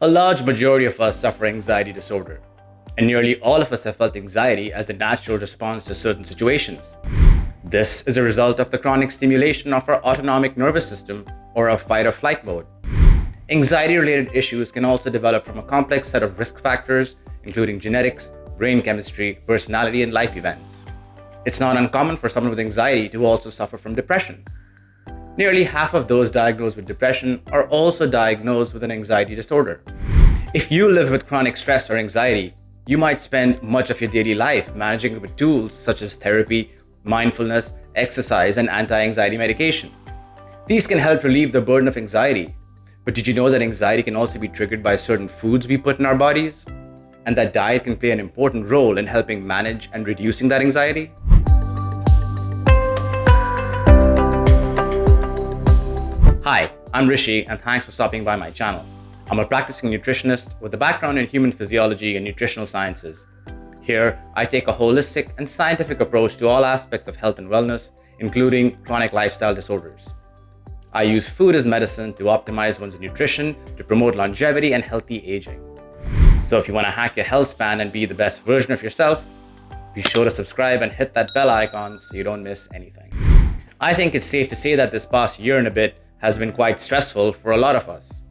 A large majority of us suffer anxiety disorder, and nearly all of us have felt anxiety as a natural response to certain situations. This is a result of the chronic stimulation of our autonomic nervous system or our fight or flight mode. Anxiety-related issues can also develop from a complex set of risk factors, including genetics, brain chemistry, personality, and life events. It's not uncommon for someone with anxiety to also suffer from depression. Nearly half of those diagnosed with depression are also diagnosed with an anxiety disorder. If you live with chronic stress or anxiety, you might spend much of your daily life managing it with tools such as therapy, mindfulness, exercise, and anti-anxiety medication. These can help relieve the burden of anxiety. But did you know that anxiety can also be triggered by certain foods we put in our bodies? And that diet can play an important role in helping manage and reducing that anxiety? Hi, I'm Rishi, and thanks for stopping by my channel. I'm a practicing nutritionist with a background in human physiology and nutritional sciences. Here, I take a holistic and scientific approach to all aspects of health and wellness, including chronic lifestyle disorders. I use food as medicine to optimize one's nutrition to promote longevity and healthy aging. So if you want to hack your health span and be the best version of yourself, be sure to subscribe and hit that bell icon so you don't miss anything. I think it's safe to say that this past year and a bit has been quite stressful for a lot of us.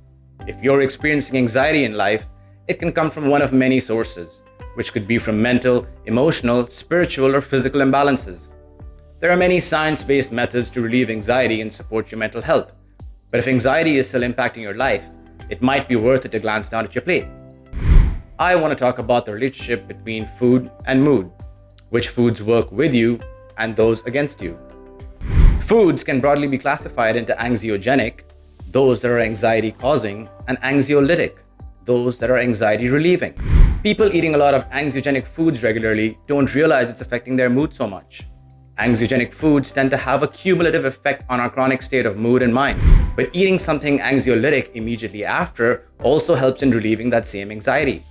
If you're experiencing anxiety in life, it can come from one of many sources, which could be from mental, emotional, spiritual, or physical imbalances. There are many science-based methods to relieve anxiety and support your mental health. But if anxiety is still impacting your life, it might be worth it to glance down at your plate. I want to talk about the relationship between food and mood, which foods work with you and those against you. Foods can broadly be classified into anxiogenic, those that are anxiety causing, and anxiolytic, those that are anxiety relieving. People eating a lot of anxiogenic foods regularly don't realize it's affecting their mood so much. Anxiogenic foods tend to have a cumulative effect on our chronic state of mood and mind, but eating something anxiolytic immediately after also helps in relieving that same anxiety.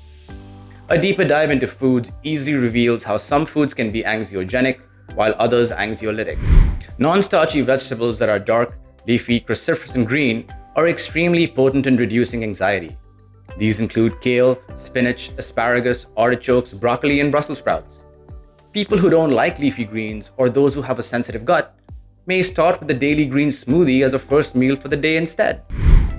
A deeper dive into foods easily reveals how some foods can be anxiogenic while others anxiolytic. Non-starchy vegetables that are dark, leafy, cruciferous, and green are extremely potent in reducing anxiety. These include kale, spinach, asparagus, artichokes, broccoli, and Brussels sprouts. People who don't like leafy greens or those who have a sensitive gut may start with the daily green smoothie as a first meal for the day instead.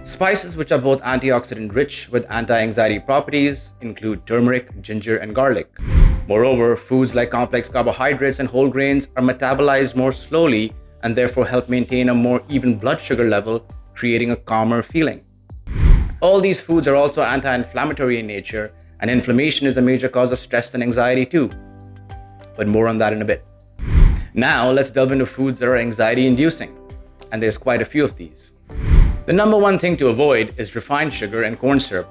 Spices which are both antioxidant rich with anti-anxiety properties include turmeric, ginger, and garlic. Moreover, foods like complex carbohydrates and whole grains are metabolized more slowly and therefore help maintain a more even blood sugar level, creating a calmer feeling. All these foods are also anti-inflammatory in nature, and inflammation is a major cause of stress and anxiety too. But more on that in a bit. Now, let's delve into foods that are anxiety-inducing, and there's quite a few of these. The number one thing to avoid is refined sugar and corn syrup,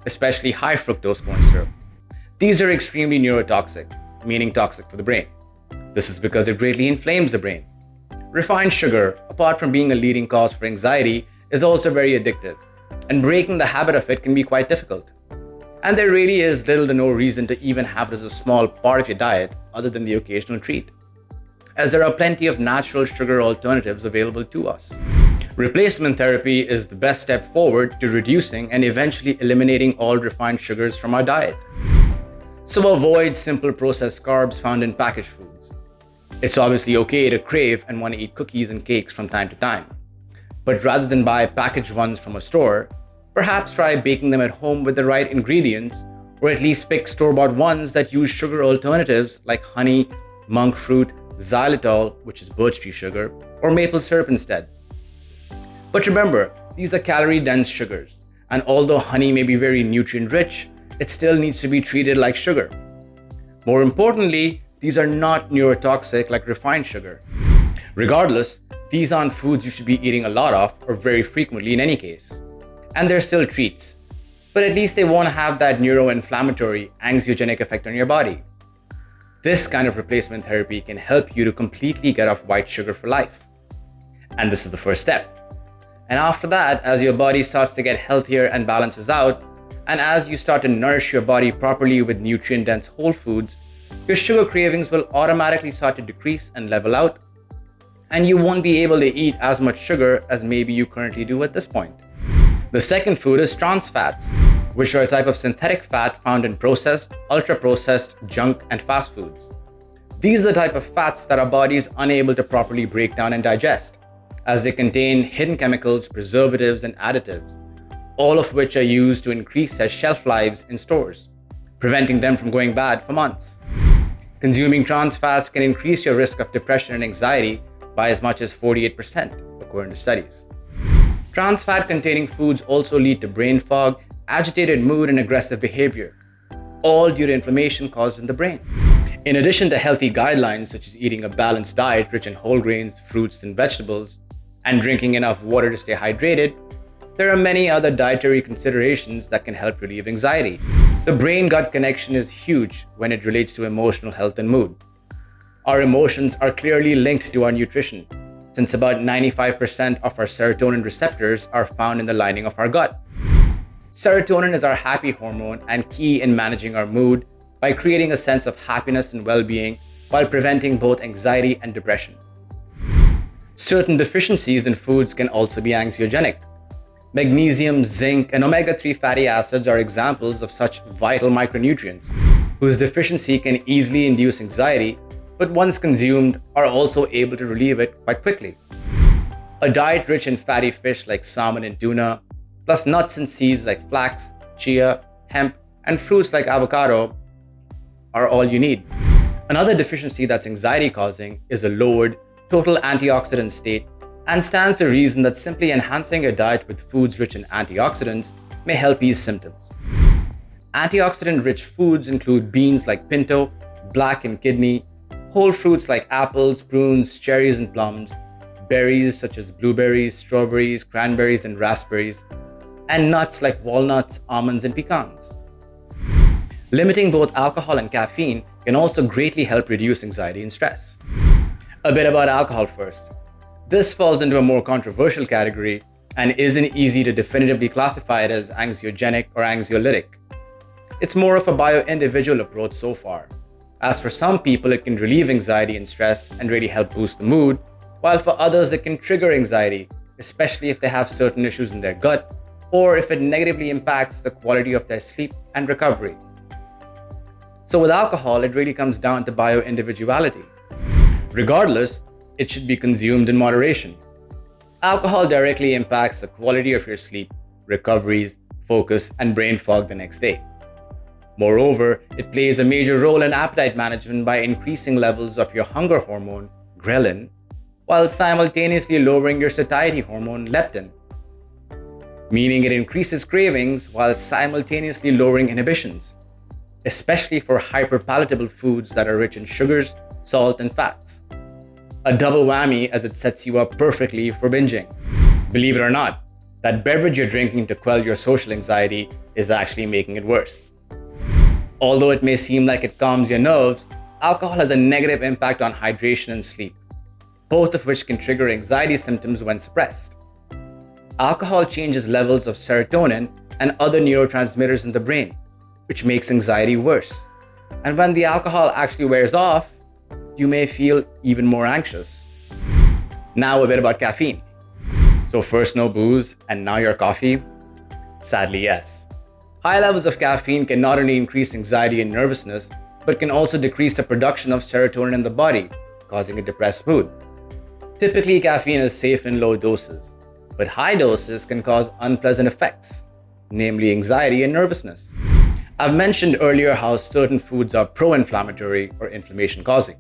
especially high fructose corn syrup. These are extremely neurotoxic, meaning toxic for the brain. This is because it greatly inflames the brain. Refined sugar, apart from being a leading cause for anxiety, is also very addictive, and breaking the habit of it can be quite difficult. And there really is little to no reason to even have it as a small part of your diet other than the occasional treat, as there are plenty of natural sugar alternatives available to us. Replacement therapy is the best step forward to reducing and eventually eliminating all refined sugars from our diet. So avoid simple processed carbs found in packaged foods. It's obviously okay to crave and want to eat cookies and cakes from time to time. But rather than buy packaged ones from a store, perhaps try baking them at home with the right ingredients, or at least pick store-bought ones that use sugar alternatives like honey, monk fruit, xylitol, which is birch tree sugar, or maple syrup instead. But remember, these are calorie-dense sugars, and although honey may be very nutrient-rich, it still needs to be treated like sugar. More importantly, these are not neurotoxic like refined sugar. Regardless, these aren't foods you should be eating a lot of or very frequently in any case. And they're still treats, but at least they won't have that neuroinflammatory, anxiogenic effect on your body. This kind of replacement therapy can help you to completely get off white sugar for life. And this is the first step. And after that, as your body starts to get healthier and balances out, and as you start to nourish your body properly with nutrient-dense whole foods, your sugar cravings will automatically start to decrease and level out, and you won't be able to eat as much sugar as maybe you currently do at this point. The second food is trans fats. which are a type of synthetic fat found in processed, ultra-processed junk and fast foods. These are the type of fats that our body is unable to properly break down and digest, as they contain hidden chemicals, preservatives, and additives, all of which are used to increase their shelf lives in stores, preventing them from going bad for months. Consuming trans fats can increase your risk of depression and anxiety by as much as 48%, according to studies. Trans fat containing foods also lead to brain fog, agitated mood, and aggressive behavior, all due to inflammation caused in the brain. In addition to healthy guidelines such as eating a balanced diet rich in whole grains, fruits, and vegetables, and drinking enough water to stay hydrated, there are many other dietary considerations that can help relieve anxiety. The brain-gut connection is huge when it relates to emotional health and mood. Our emotions are clearly linked to our nutrition, since about 95% of our serotonin receptors are found in the lining of our gut. Serotonin is our happy hormone and key in managing our mood by creating a sense of happiness and well-being while preventing both anxiety and depression. Certain deficiencies in foods can also be anxiogenic. Magnesium, zinc, and omega-3 fatty acids are examples of such vital micronutrients, whose deficiency can easily induce anxiety, but once consumed are also able to relieve it quite quickly. A diet rich in fatty fish like salmon and tuna, plus nuts and seeds like flax, chia, hemp, and fruits like avocado are all you need. Another deficiency that's anxiety-causing is a lowered total antioxidant state, and stands to reason that simply enhancing a diet with foods rich in antioxidants may help ease symptoms. Antioxidant-rich foods include beans like pinto, black and kidney, whole fruits like apples, prunes, cherries, and plums, berries such as blueberries, strawberries, cranberries, and raspberries, and nuts like walnuts, almonds, and pecans. Limiting both alcohol and caffeine can also greatly help reduce anxiety and stress. A bit about alcohol first. This falls into a more controversial category and isn't easy to definitively classify it as anxiogenic or anxiolytic. It's more of a bio-individual approach so far. As for some people, it can relieve anxiety and stress and really help boost the mood, while for others it can trigger anxiety, especially if they have certain issues in their gut or if it negatively impacts the quality of their sleep and recovery. So with alcohol, it really comes down to bio-individuality. Regardless, it should be consumed in moderation. Alcohol directly impacts the quality of your sleep, recoveries, focus, and brain fog the next day. Moreover, it plays a major role in appetite management by increasing levels of your hunger hormone, ghrelin, while simultaneously lowering your satiety hormone, leptin, meaning it increases cravings while simultaneously lowering inhibitions, especially for hyperpalatable foods that are rich in sugars, salt, and fats. A double whammy as it sets you up perfectly for binging. Believe it or not, that beverage you're drinking to quell your social anxiety is actually making it worse. Although it may seem like it calms your nerves, alcohol has a negative impact on hydration and sleep, both of which can trigger anxiety symptoms when suppressed. Alcohol changes levels of serotonin and other neurotransmitters in the brain, which makes anxiety worse. And when the alcohol actually wears off, you may feel even more anxious. Now a bit about caffeine. So first no booze and now your coffee? Sadly, yes. High levels of caffeine can not only increase anxiety and nervousness, but can also decrease the production of serotonin in the body, causing a depressed mood. Typically, caffeine is safe in low doses, but high doses can cause unpleasant effects, namely anxiety and nervousness. I've mentioned earlier how certain foods are pro-inflammatory or inflammation-causing.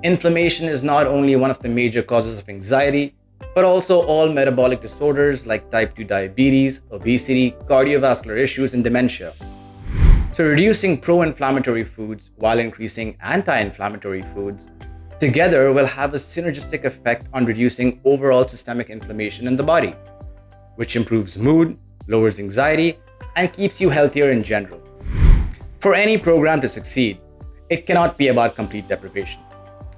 Inflammation is not only one of the major causes of anxiety, but also all metabolic disorders like type 2 diabetes, obesity, cardiovascular issues, and dementia. So reducing pro-inflammatory foods while increasing anti-inflammatory foods together will have a synergistic effect on reducing overall systemic inflammation in the body, which improves mood, lowers anxiety, and keeps you healthier in general. For any program to succeed, it cannot be about complete deprivation.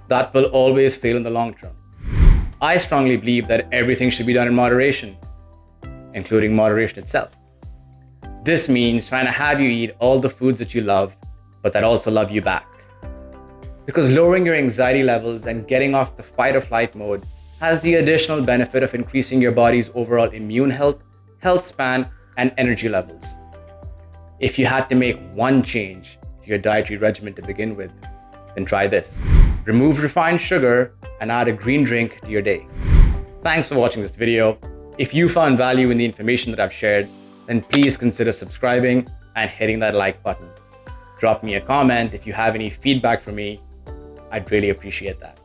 That will always fail in the long term. I strongly believe that everything should be done in moderation, including moderation itself. This means trying to have you eat all the foods that you love, but that also love you back. Because lowering your anxiety levels and getting off the fight or flight mode has the additional benefit of increasing your body's overall immune health, health span, and energy levels. If you had to make one change to your dietary regimen to begin with, then try this. Remove refined sugar and add a green drink to your day. Thanks for watching this video. If you found value in the information that I've shared, then please consider subscribing and hitting that like button. Drop me a comment if you have any feedback for me. I'd really appreciate that.